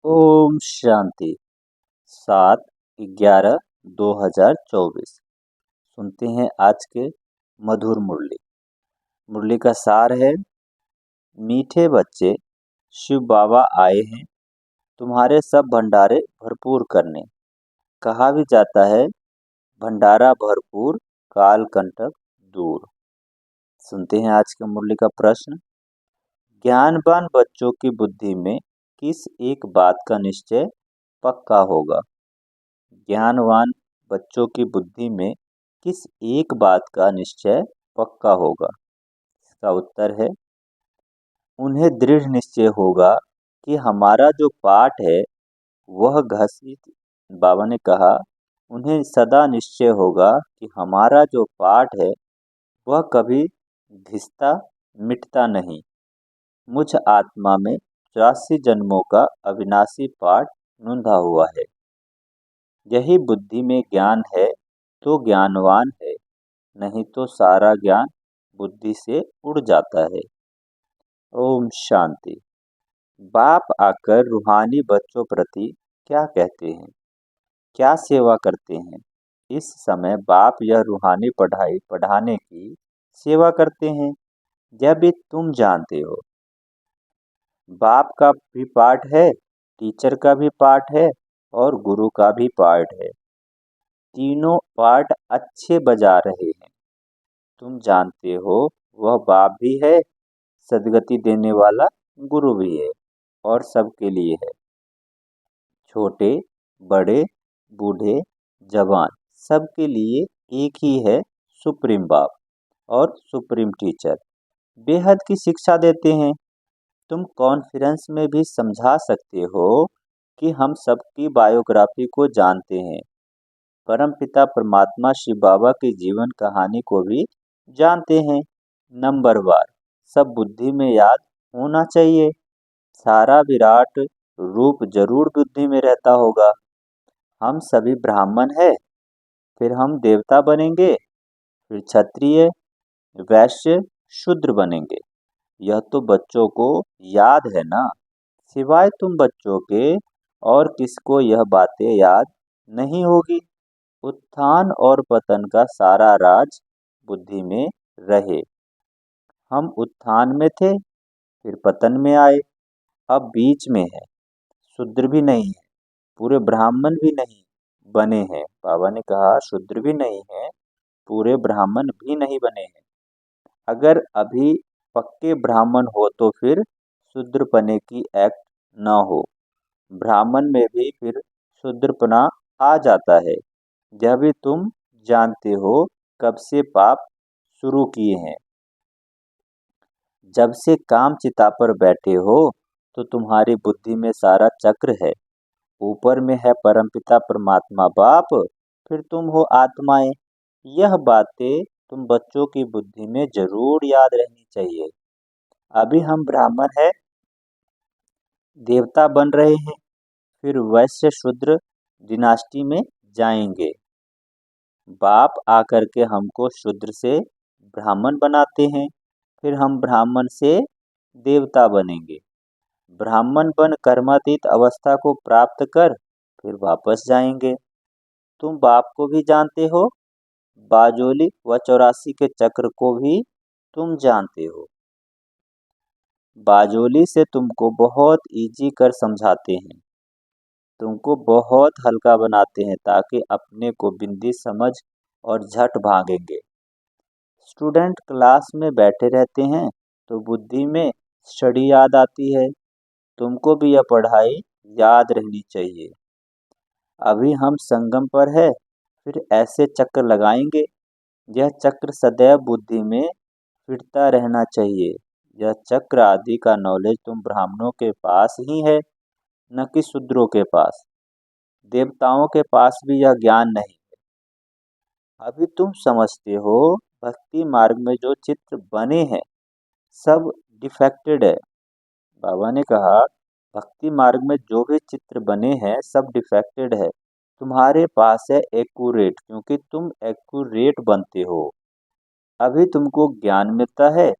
ओम शांति। 7/11/2024। सुनते हैं आज के मधुर मुरली। मुरली का सार है, मीठे बच्चे, शिव बाबा आए हैं तुम्हारे सब भंडारे भरपूर करने। कहा भी जाता है, भंडारा भरपूर काल कंटक दूर। सुनते हैं आज के मुरली का प्रश्न। ज्ञानवान बच्चों की बुद्धि में किस एक बात का निश्चय पक्का होगा? ज्ञानवान बच्चों की बुद्धि में किस एक बात का निश्चय पक्का होगा? इसका उत्तर है, उन्हें दृढ़ निश्चय होगा कि हमारा जो पाठ है वह घसित। बाबा ने कहा, उन्हें सदा निश्चय होगा कि हमारा जो पाठ है वह कभी घिसता मिटता नहीं। मुझ आत्मा में 84 जन्मों का अविनाशी पाठ नूंधा हुआ है। यही बुद्धि में ज्ञान है तो ज्ञानवान है, नहीं तो सारा ज्ञान बुद्धि से उड़ जाता है। ओम शांति। बाप आकर रूहानी बच्चों प्रति क्या कहते हैं, क्या सेवा करते हैं? इस समय बाप यह रूहानी पढ़ाई पढ़ाने की सेवा करते हैं। यह भी तुम जानते हो, बाप का भी पाठ है, टीचर का भी पाठ है और गुरु का भी पाठ है। तीनों पाठ अच्छे बजा रहे हैं। तुम जानते हो वह बाप भी है, सदगति देने वाला गुरु भी है और सबके लिए है। छोटे बड़े बूढ़े जवान सबके लिए एक ही है सुप्रीम बाप और सुप्रीम टीचर। बेहद की शिक्षा देते हैं। तुम कॉन्फ्रेंस में भी समझा सकते हो कि हम सबकी बायोग्राफी को जानते हैं। परमपिता परमात्मा शिव बाबा की जीवन कहानी को भी जानते हैं। नंबरवार सब बुद्धि में याद होना चाहिए। सारा विराट रूप जरूर बुद्धि में रहता होगा। हम सभी ब्राह्मण है, फिर हम देवता बनेंगे, फिर क्षत्रिय, वैश्य, शूद्र बनेंगे। यह तो बच्चों को याद है ना। सिवाय तुम बच्चों के और किसको यह बातें याद नहीं होगी। उत्थान और पतन का सारा राज बुद्धि में रहे। हम उत्थान में थे, फिर पतन में आए, अब बीच में है। शूद्र भी नहीं है, पूरे ब्राह्मण भी नहीं बने हैं। बाबा ने कहा, शूद्र भी नहीं है, पूरे ब्राह्मण भी नहीं बने हैं। अगर अभी पक्के ब्राह्मण हो तो फिर शूद्रपने की एक्ट न हो। ब्राह्मण में भी फिर शूद्रपना आ जाता है। यह भी तुम जानते हो कब से पाप शुरू किए हैं। जब से काम चिता पर बैठे हो तो तुम्हारी बुद्धि में सारा चक्र है। ऊपर में है परमपिता परमात्मा बाप, फिर तुम हो आत्माएं। यह बातें तुम बच्चों की बुद्धि में जरूर याद रहनी चाहिए। अभी हम ब्राह्मण है, देवता बन रहे हैं, फिर वैश्य शूद्र डिनास्टी में जाएंगे। बाप आकर के हमको शूद्र से ब्राह्मण बनाते हैं, फिर हम ब्राह्मण से देवता बनेंगे। ब्राह्मण बन कर्मातीत अवस्था को प्राप्त कर फिर वापस जाएंगे। तुम बाप को भी जानते हो, बाजोली व 84 के चक्र को भी तुम जानते हो। बाजोली से तुमको बहुत इजी कर समझाते हैं, तुमको बहुत हल्का बनाते हैं ताकि अपने को बिंदी समझ और झट भागेंगे। स्टूडेंट क्लास में बैठे रहते हैं तो बुद्धि में स्टडी याद आती है। तुमको भी यह पढ़ाई याद रहनी चाहिए। अभी हम संगम पर है, फिर ऐसे चक्र लगाएंगे। यह चक्र सदैव बुद्धि में फिरता रहना चाहिए। यह चक्र आदि का नॉलेज तुम ब्राह्मणों के पास ही है, न कि शूद्रों के पास। देवताओं के पास भी यह ज्ञान नहीं है। अभी तुम समझते हो, भक्ति मार्ग में जो चित्र बने हैं सब डिफेक्टेड है। बाबा ने कहा, भक्ति मार्ग में जो भी चित्र बने हैं सब डिफेक्टेड है। तुम्हारे पास है एक्यूरेट, क्योंकि तुम एक्यूरेट बनते हो। अभी तुमको ज्ञान मिलता है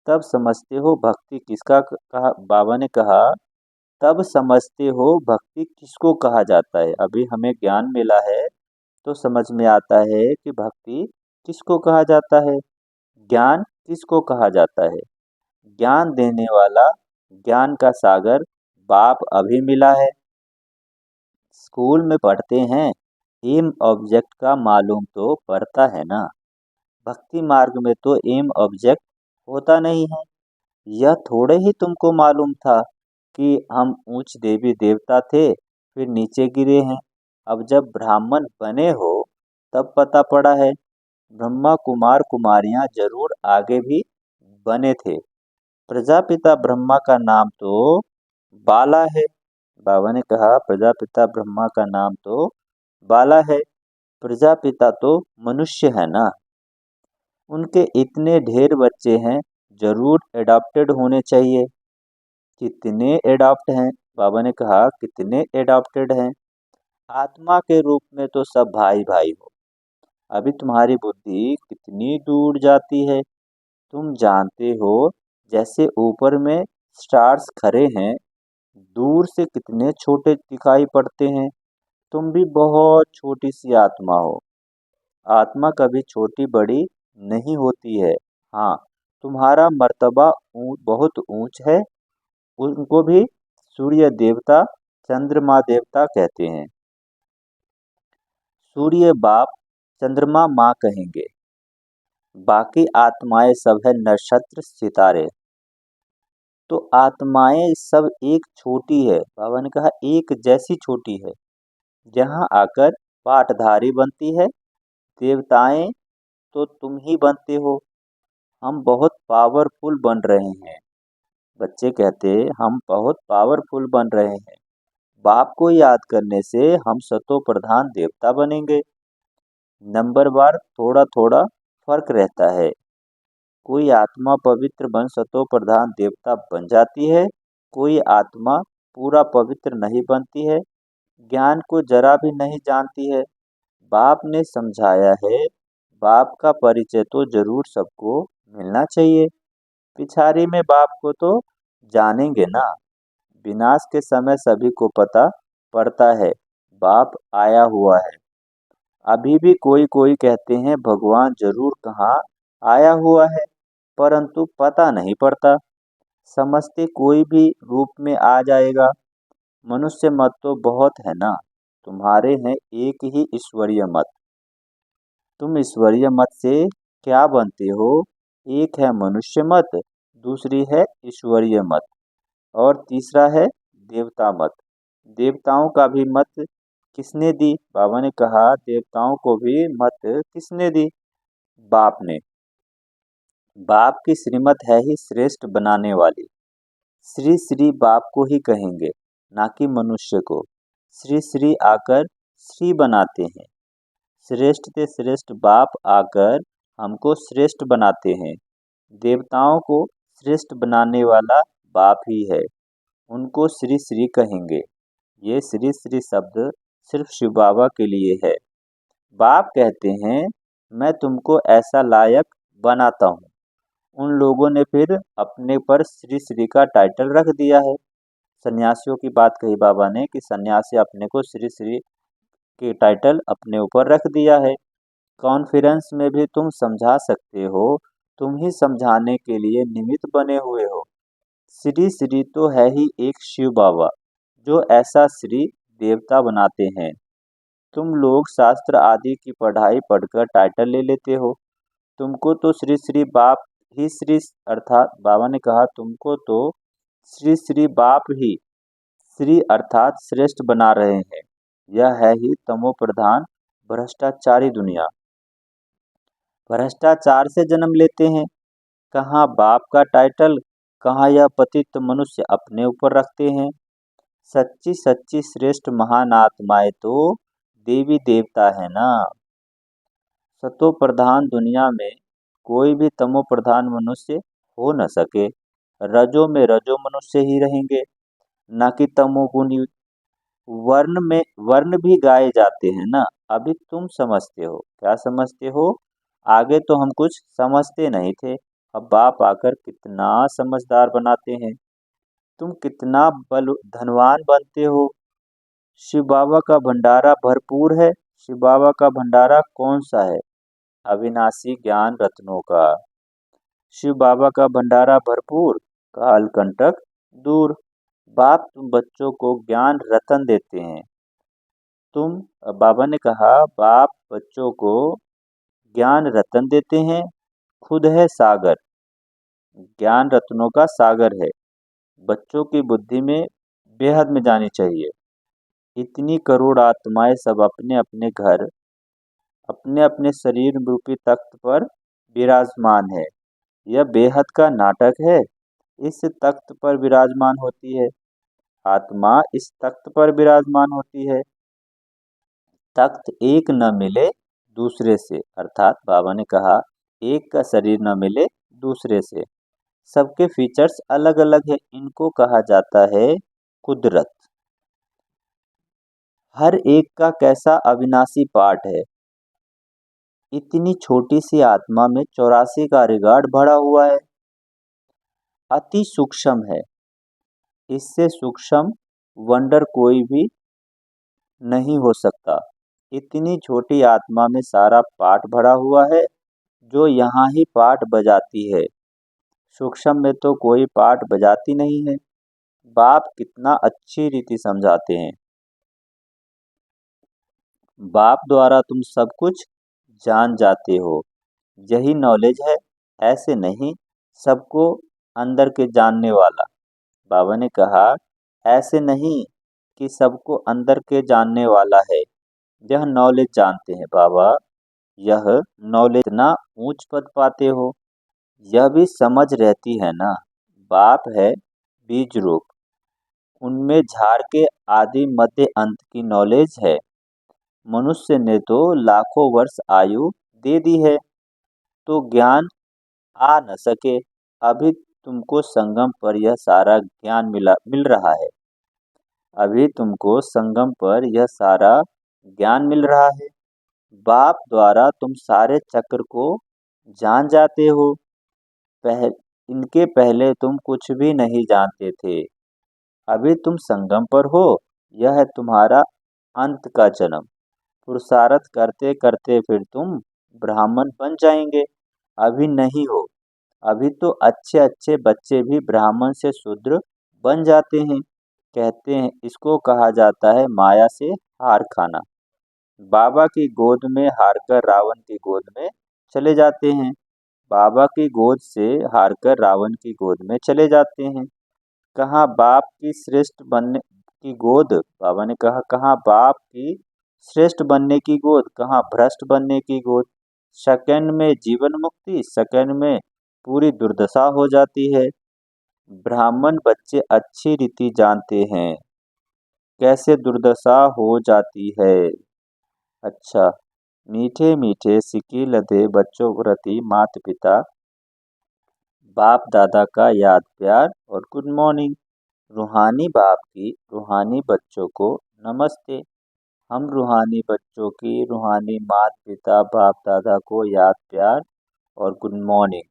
तब समझते हो भक्ति किसका कहा। बाबा ने कहा, तब समझते हो भक्ति किसको कहा जाता है। अभी हमें ज्ञान मिला है तो समझ में आता है कि भक्ति किसको कहा जाता है, ज्ञान किसको कहा जाता है। ज्ञान देने वाला, ज्ञान का सागर बाप अभी मिला है। स्कूल में पढ़ते हैं, एम ऑब्जेक्ट का मालूम तो पड़ता है ना। भक्ति मार्ग में तो एम ऑब्जेक्ट होता नहीं है। यह थोड़े ही तुमको मालूम था कि हम ऊंच देवी देवता थे फिर नीचे गिरे हैं। अब जब ब्राह्मण बने हो तब पता पड़ा है ब्रह्मा कुमार कुमारियां जरूर आगे भी बने थे। प्रजापिता ब्रह्मा का नाम तो बाला है। बाबा ने कहा प्रजापिता ब्रह्मा का नाम तो बाला है। प्रजापिता तो मनुष्य है ना। उनके इतने ढेर बच्चे हैं, जरूर एडॉप्टेड होने चाहिए। कितने एडॉप्ट हैं? बाबा ने कहा कितने एडॉप्टेड हैं? आत्मा के रूप में तो सब भाई भाई हो। अभी तुम्हारी बुद्धि कितनी दूर जाती है। तुम जानते हो जैसे ऊपर में स्टार्स खड़े हैं, दूर से कितने छोटे दिखाई पड़ते हैं। तुम भी बहुत छोटी सी आत्मा हो। आत्मा कभी छोटी बड़ी नहीं होती है। हाँ, तुम्हारा मर्तबा बहुत ऊंच है। उनको भी सूर्य देवता, चंद्रमा देवता कहते हैं। सूर्य बाप, चंद्रमा माँ कहेंगे। बाकी आत्माएं सब है नक्षत्र सितारे। तो आत्माएं सब एक छोटी है, बाबा ने कहा एक जैसी छोटी है। जहाँ आकर पाठधारी बनती है। देवताएं तो तुम ही बनते हो। हम बहुत पावरफुल बन रहे हैं। बच्चे कहते हम बहुत पावरफुल बन रहे हैं। बाप को याद करने से हम सतो प्रधान देवता बनेंगे। नंबरवार थोड़ा थोड़ा फर्क रहता है। कोई आत्मा पवित्र बन सतो प्रधान देवता बन जाती है, कोई आत्मा पूरा पवित्र नहीं बनती है, ज्ञान को जरा भी नहीं जानती है। बाप ने समझाया है, बाप का परिचय तो जरूर सबको मिलना चाहिए। पिछाड़ी में बाप को तो जानेंगे ना। विनाश के समय सभी को पता पड़ता है बाप आया हुआ है। अभी भी कोई कोई कहते हैं भगवान जरूर कहाँ आया हुआ है, परंतु पता नहीं पड़ता। समझते कोई भी रूप में आ जाएगा। मनुष्य मत तो बहुत है ना। तुम्हारे हैं एक ही ईश्वरीय मत। तुम ईश्वरीय मत से क्या बनते हो? एक है मनुष्य मत, दूसरी है ईश्वरीय मत, और तीसरा है देवता मत। देवताओं का भी मत किसने दी? बाबा ने कहा देवताओं को भी मत किसने दी? बाप ने। बाप की श्रीमत है ही श्रेष्ठ बनाने वाली। श्री श्री बाप को ही कहेंगे, ना कि मनुष्य को। श्री श्री आकर श्री बनाते हैं। श्रेष्ठ से श्रेष्ठ बाप आकर हमको श्रेष्ठ बनाते हैं। देवताओं को श्रेष्ठ बनाने वाला बाप ही है। उनको श्री श्री कहेंगे। ये श्री श्री शब्द सिर्फ शिव बाबा के लिए है। बाप कहते हैं मैं तुमको ऐसा लायक बनाता हूँ। उन लोगों ने फिर अपने पर श्री श्री का टाइटल रख दिया है। सन्यासियों की बात कही बाबा ने कि सन्यासी अपने को श्री श्री के टाइटल अपने ऊपर रख दिया है। कॉन्फ्रेंस में भी तुम समझा सकते हो, तुम ही समझाने के लिए निमित्त बने हुए हो। श्री श्री तो है ही एक शिव बाबा, जो ऐसा श्री देवता बनाते हैं। तुम लोग शास्त्र आदि की पढ़ाई पढ़कर टाइटल ले लेते हो। तुमको तो श्री श्री बाप ही श्री, अर्थात बाबा ने कहा तुमको तो श्री श्री बाप ही श्री अर्थात श्रेष्ठ बना रहे हैं। यह है ही तमो प्रधान भ्रष्टाचारी दुनिया। भ्रष्टाचार से जन्म लेते हैं। कहाँ बाप का टाइटल, कहाँ यह पतित मनुष्य अपने ऊपर रखते हैं। सच्ची सच्ची श्रेष्ठ महान आत्माएं तो देवी देवता है ना। सतो प्रधान दुनिया में कोई भी तमो प्रधान मनुष्य हो न सके। रजो में रजो मनुष्य ही रहेंगे, ना कि तमोगुणी। वर्ण में वर्ण भी गाए जाते हैं ना। अभी तुम समझते हो, क्या समझते हो? आगे तो हम कुछ समझते नहीं थे, अब बाप आकर कितना समझदार बनाते हैं। तुम कितना बल धनवान बनते हो। शिव बाबा का भंडारा भरपूर है। शिव बाबा का भंडारा कौन सा है? अविनाशी ज्ञान रत्नों का। शिव बाबा का भंडारा भरपूर, कालकंटक दूर। बाप तुम बच्चों को ज्ञान रतन देते हैं। तुम बाबा ने कहा, बाप बच्चों को ज्ञान रतन देते हैं। खुद है सागर, ज्ञान रत्नों का सागर है। बच्चों की बुद्धि में बेहद में जानी चाहिए। इतनी करोड़ आत्माएं सब अपने अपने घर, अपने अपने शरीर रूपी तख्त पर विराजमान है। यह बेहद का नाटक है। इस तख्त पर विराजमान होती है आत्मा, इस तख्त पर विराजमान होती है। तख्त एक न मिले दूसरे से, अर्थात बाबा ने कहा एक का शरीर न मिले दूसरे से। सबके फीचर्स अलग अलग है, इनको कहा जाता है कुदरत। हर एक का कैसा अविनाशी पार्ट है। इतनी छोटी सी आत्मा में 84 का रिकॉर्ड भरा हुआ है। अति सूक्ष्म है, इससे सूक्ष्म वंडर कोई भी नहीं हो सकता। इतनी छोटी आत्मा में सारा पाठ भरा हुआ है, जो यहाँ ही पाठ बजाती है। सूक्ष्म में तो कोई पाठ बजाती नहीं है। बाप कितना अच्छी रीति समझाते हैं। बाप द्वारा तुम सब कुछ जान जाते हो, यही नॉलेज है। ऐसे नहीं सबको अंदर के जानने वाला। बाबा ने कहा, ऐसे नहीं कि सबको अंदर के जानने वाला है। यह नॉलेज जानते हैं बाबा, यह नॉलेज ना ऊंच पद पाते हो, यह भी समझ रहती है ना। बाप है बीज रूप, उनमें झाड़ के आदि मध्य अंत की नॉलेज है। मनुष्य ने तो लाखों वर्ष आयु दे दी है, तो ज्ञान आ न सके। अभी तुमको संगम पर यह सारा ज्ञान मिल रहा है। अभी तुमको संगम पर यह सारा ज्ञान मिल रहा है। बाप द्वारा तुम सारे चक्र को जान जाते हो। इनके पहले तुम कुछ भी नहीं जानते थे। अभी तुम संगम पर हो, यह है तुम्हारा अंत का जन्म। पुरुषार्थ करते करते फिर तुम ब्राह्मण बन जाएंगे। अभी नहीं हो। अभी तो अच्छे अच्छे बच्चे भी ब्राह्मण से शूद्र बन जाते हैं। कहते हैं, इसको कहा जाता है माया से हार खाना। बाबा की गोद में हारकर रावण की गोद में चले जाते हैं। बाबा की गोद से हारकर रावण की गोद में चले जाते हैं। कहाँ बाप की श्रेष्ठ बनने की गोद, बाबा ने कहा, कहाँ बाप की श्रेष्ठ बनने की गोद, कहाँ भ्रष्ट बनने की गोद। सेकंड में जीवन मुक्ति, सेकंड में पूरी दुर्दशा हो जाती है। ब्राह्मण बच्चे अच्छी रीति जानते हैं कैसे दुर्दशा हो जाती है। अच्छा, मीठे मीठे सिक्के लदे बच्चों प्रति माता पिता बाप दादा का याद प्यार और गुड मॉर्निंग। रूहानी बाप की रूहानी बच्चों को नमस्ते। हम रूहानी बच्चों की रूहानी माता पिता बाप दादा को याद प्यार और गुड मॉर्निंग।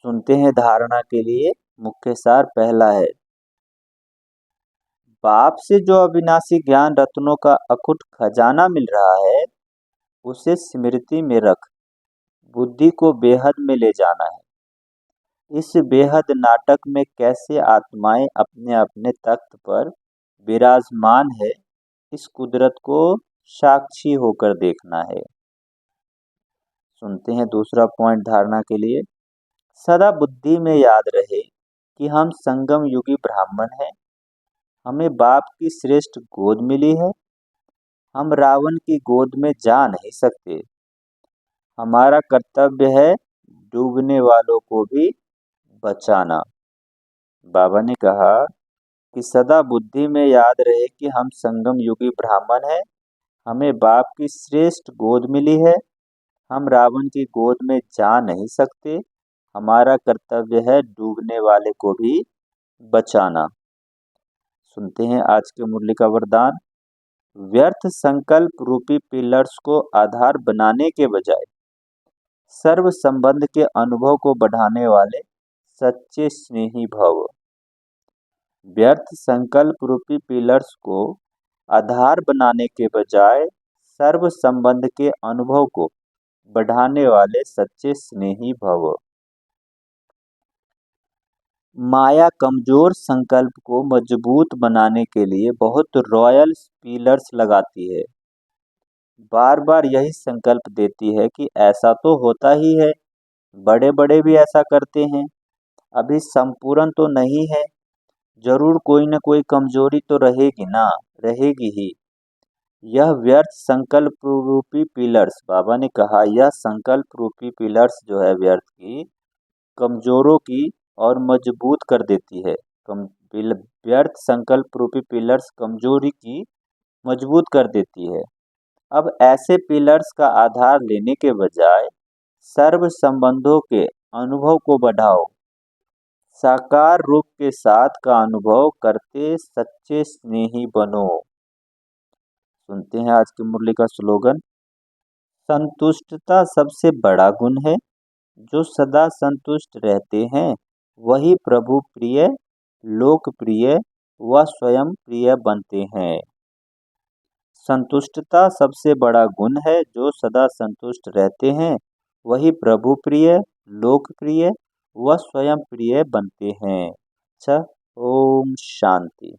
सुनते हैं धारणा के लिए। मुख्य सार पहला है, बाप से जो अविनाशी ज्ञान रत्नों का अखुट खजाना मिल रहा है, उसे स्मृति में रख बुद्धि को बेहद में ले जाना है। इस बेहद नाटक में कैसे आत्माएं अपने अपने तख्त पर विराजमान है, इस कुदरत को साक्षी होकर देखना है। सुनते हैं दूसरा पॉइंट धारणा के लिए। सदा बुद्धि में याद रहे कि हम संगम युगी ब्राह्मण हैं। हमें बाप की श्रेष्ठ गोद मिली है। हम रावण की गोद में जा नहीं सकते। हमारा कर्तव्य है डूबने वालों को भी बचाना। बाबा ने कहा कि सदा बुद्धि में याद रहे कि हम संगम युगी ब्राह्मण हैं। हमें बाप की श्रेष्ठ गोद मिली है। हम रावण की गोद में जा नहीं सकते। हमारा कर्तव्य है डूबने वाले को भी बचाना। सुनते हैं आज के मुरली का वरदान। व्यर्थ संकल्प रूपी पिलर्स को आधार बनाने के बजाय सर्व संबंध के अनुभव को बढ़ाने वाले सच्चे स्नेही भव। व्यर्थ संकल्प रूपी पिलर्स को आधार बनाने के बजाय सर्व संबंध के अनुभव को बढ़ाने वाले सच्चे स्नेही भव। माया कमजोर संकल्प को मजबूत बनाने के लिए बहुत रॉयल पिलर्स लगाती है। बार बार यही संकल्प देती है कि ऐसा तो होता ही है, बड़े बड़े भी ऐसा करते हैं, अभी संपूर्ण तो नहीं है, जरूर कोई न कोई कमजोरी तो रहेगी ना, रहेगी ही। यह व्यर्थ संकल्प रूपी पिलर्स, बाबा ने कहा यह संकल्प रूपी पिलर्स जो है व्यर्थ की, कमजोरों की और मजबूत कर देती है। व्यर्थ संकल्प रूपी पिलर्स कमजोरी की मजबूत कर देती है। अब ऐसे पिलर्स का आधार लेने के बजाय सर्व संबंधों के अनुभव को बढ़ाओ। साकार रूप के साथ का अनुभव करते सच्चे स्नेही बनो। सुनते हैं आज की मुरली का स्लोगन। संतुष्टता सबसे बड़ा गुण है, जो सदा संतुष्ट रहते हैं वही प्रभु प्रिय, लोकप्रिय व स्वयं प्रिय बनते हैं। संतुष्टता सबसे बड़ा गुण है, जो सदा संतुष्ट रहते हैं वही प्रभु प्रिय, लोकप्रिय व स्वयं प्रिय बनते हैं। अच्छा, ओम शांति।